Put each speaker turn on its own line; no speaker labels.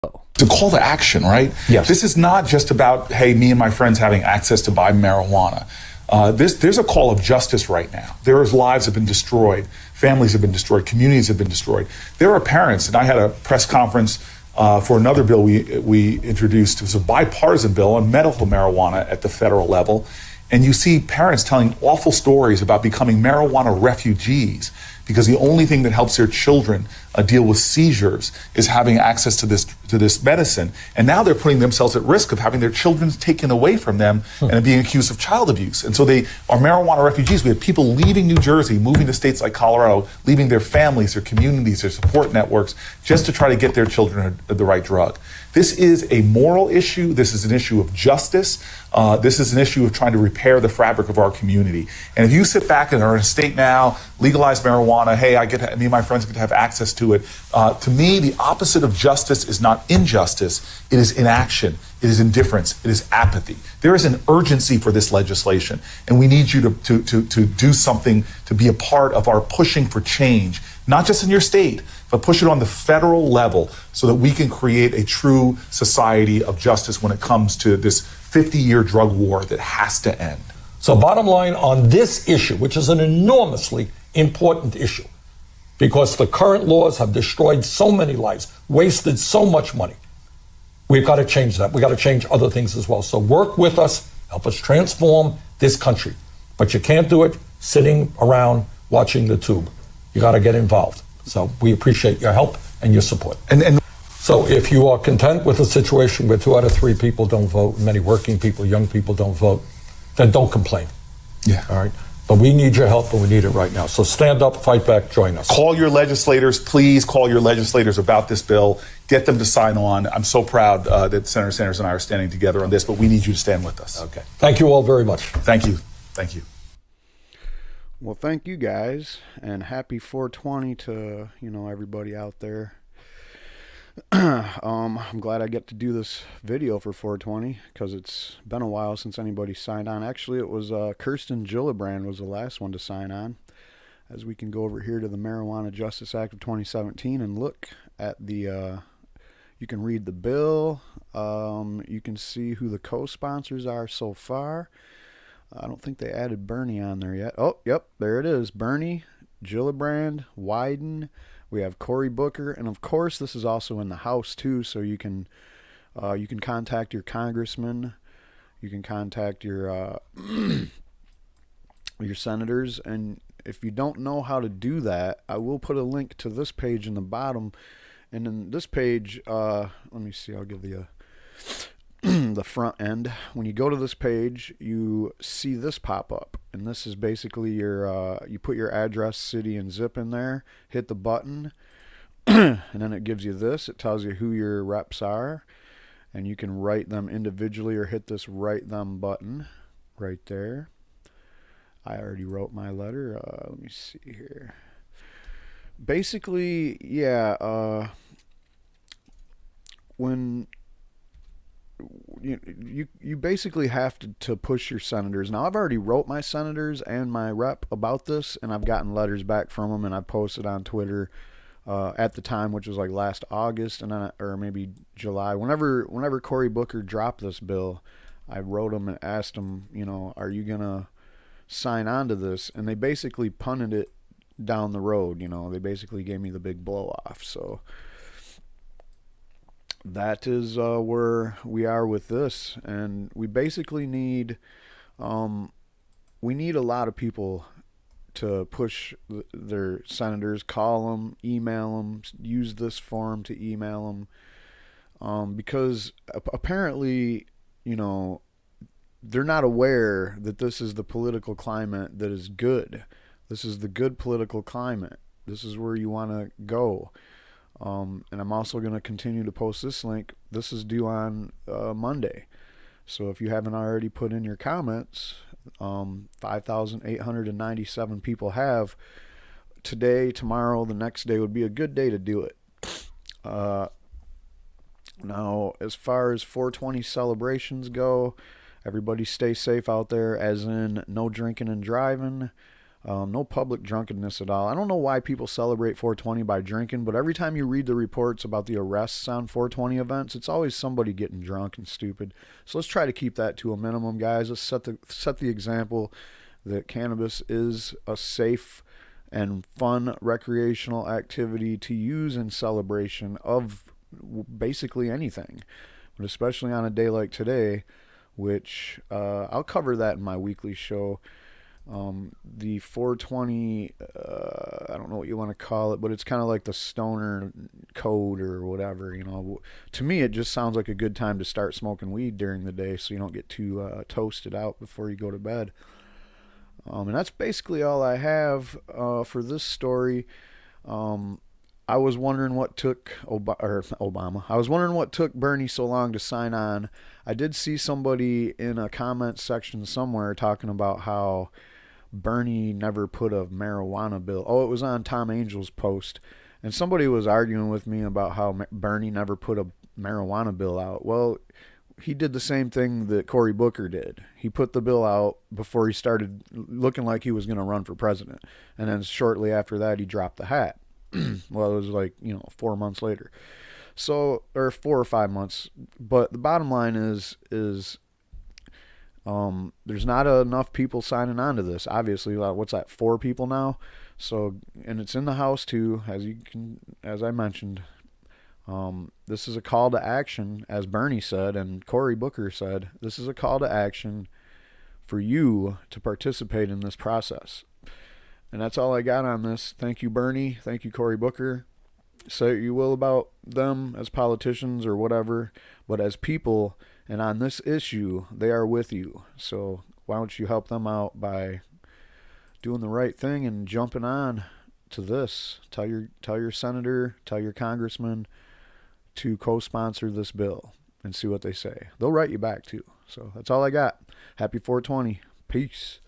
The call to action, right?
Yes.
This is not just about, hey, me and my friends having access to buy marijuana. There's a call of justice right now. There's lives have been destroyed, families have been destroyed, communities have been destroyed. There are parents, and I had a press conference for another bill we introduced. It was a bipartisan bill on medical marijuana at the federal level. And you see parents telling awful stories about becoming marijuana refugees because the only thing that helps their children deal with seizures is having access to this medicine. And now they're putting themselves at risk of having their children taken away from them and being accused of child abuse. And so they are marijuana refugees. We have people leaving New Jersey, moving to states like Colorado, leaving their families, their communities, their support networks, just to try to get their children the right drug. This is a moral issue. This is an issue of justice. This is an issue of trying to repair the fabric of our community. And if you sit back and are in a state now, legalized marijuana, hey, me and my friends get to have access to it. To me, the opposite of justice is not injustice. It is inaction. It is indifference. It is apathy. There is an urgency for this legislation, and we need you to do something to be a part of our pushing for change, not just in your state, but push it on the federal level so that we can create a true society of justice when it comes to this 50-year drug war that has to end.
So bottom line on this issue, which is an enormously important issue, because the current laws have destroyed so many lives, wasted so much money. We've got to change that. We've got to change other things as well. So work with us, help us transform this country. But you can't do it sitting around watching the tube. You got to get involved. So we appreciate your help and your support. And so if you are content with a situation where 2 out of 3 people don't vote, many working people, young people don't vote, then don't complain.
Yeah.
All right. But we need your help, and we need it right now. So stand up, fight back, join us.
Call your legislators. Please call your legislators about this bill. Get them to sign on. I'm so proud that Senator Sanders and I are standing together on this, but we need you to stand with us.
Okay. Thank you all very much.
Thank you. Thank you.
Well, thank you guys, and happy 420 to, everybody out there. I'm glad I get to do this video for 420 because it's been a while since anybody signed on. Actually, it was Kirsten Gillibrand was the last one to sign on. As we can go over here to the Marijuana Justice Act of 2017 and look at the, you can read the bill. You can see who the co-sponsors are so far. I don't think they added Bernie on there yet. Oh, yep, there it is. Bernie, Gillibrand, Wyden. We have Cory Booker, and of course, this is also in the House too. So you can contact your congressman, you can contact your your senators, and if you don't know how to do that, I will put a link to this page in the bottom. And in this page, let me see. I'll give you the front end. When you go to this page, you see this pop up, and this is basically your you put your address, city, and zip in there, hit the button, and then it gives you this. It tells you who your reps are, and you can write them individually or hit this write them button right there. I already wrote my letter. Let me see here. Basically, yeah, when you basically have to push your senators. Now, I've already wrote my senators and my rep about this, and I've gotten letters back from them, and I posted on Twitter at the time, which was like last August, and then, or maybe July. Whenever Cory Booker dropped this bill, I wrote them and asked them, are you gonna sign on to this? And they basically punted it down the road. They basically gave me the big blow off. So that is where we are with this, and we basically need we need a lot of people to push their senators, call them, email them, use this forum to email them, because apparently they're not aware that this is the political climate that is good. This is the good political climate. This is where you want to go. And I'm also going to continue to post this link. This is due on Monday. So if you haven't already put in your comments, 5,897 people have. Today, tomorrow, the next day would be a good day to do it. Now, as far as 420 celebrations go, everybody stay safe out there, as in no drinking and driving. No public drunkenness at all. I don't know why people celebrate 420 by drinking, but every time you read the reports about the arrests on 420 events, it's always somebody getting drunk and stupid. So let's try to keep that to a minimum, guys. Let's set the example that cannabis is a safe and fun recreational activity to use in celebration of basically anything, but especially on a day like today, which I'll cover that in my weekly show. The 420, I don't know what you want to call it, but it's kind of like the stoner code or whatever, you know. To me, it just sounds like a good time to start smoking weed during the day so you don't get too toasted out before you go to bed. And that's basically all I have for this story. I was wondering what took Obama. I was wondering what took Bernie so long to sign on. I did see somebody in a comment section somewhere talking about how Bernie never put a marijuana bill. Oh, it was on Tom Angel's post. And somebody was arguing with me about how Bernie never put a marijuana bill out. Well, he did the same thing that Cory Booker did. He put the bill out before he started looking like he was going to run for president. And then shortly after that, he dropped the hat. Well, it was like, 4 months later. So, or 4 or 5 months. But the bottom line is there's not enough people signing on to this. Obviously, what's that, 4 people now? So, and it's in the House too, as I mentioned. This is a call to action, as Bernie said and Cory Booker said. This is a call to action for you to participate in this process. And that's all I got on this. Thank you, Bernie. Thank you, Cory Booker. Say what you will about them as politicians or whatever, but as people and on this issue, they are with you. So why don't you help them out by doing the right thing and jumping on to this? Tell your senator, tell your congressman to co-sponsor this bill and see what they say. They'll write you back too. So that's all I got. Happy 420. Peace.